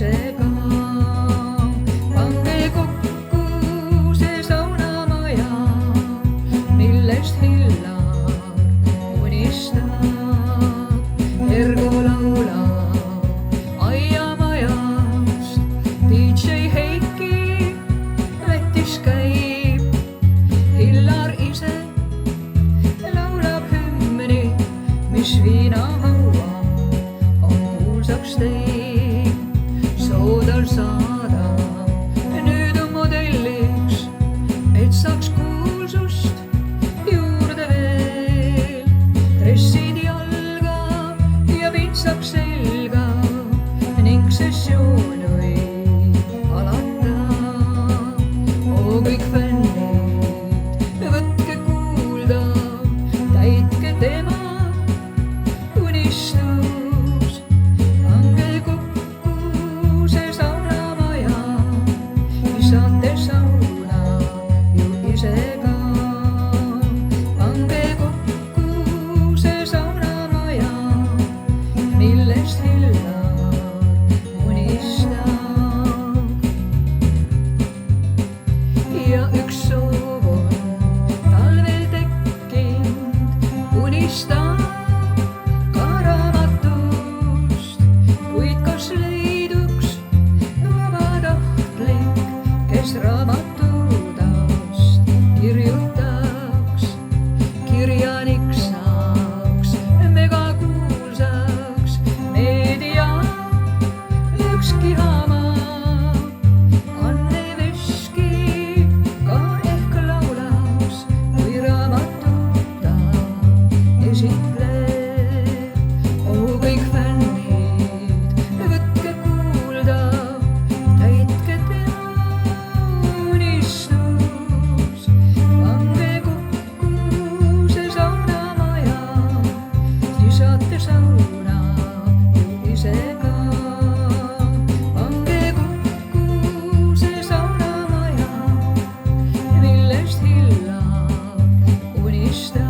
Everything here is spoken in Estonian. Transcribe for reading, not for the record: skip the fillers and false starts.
isega. Pange kokku see saunamaja, millest Hillar unistab. Ergo laulab aiamajast, DJ Heiki Lätis käib. Hillar ise laulab hümni, mis viinahaua on kuulsaks teinud. Soodal saadab nüüd on modelliks, et saaks kuulsust juurde veel. Dressid jalga ja pintsak selga ning sessioon võib alata. Oo kõik fännid, võtke kuulda, täitke tema unistus. Pange kokku see saunamaja, siis saate sauna ju ise ka. Pange kokku see saunamaja, millest Hillar unistab. Ja üks soov on talvel tekkinud, unistab ka raamatust. Kuid kas leiduks vabatahtlik, kes raamatutast kirjutaks? Kirjanik saaks megakuulsaks, meedia ükski haama. Anne Veski ka ehk laulaks, kui raamatut ta esitleb. Oo kõik fännid, võtke kuulda, täitke tema unistus. Pange kokku see saunamaja, siis saate sauna ju ise ka. Pange kokku see saunamaja, millest Hillar unistab.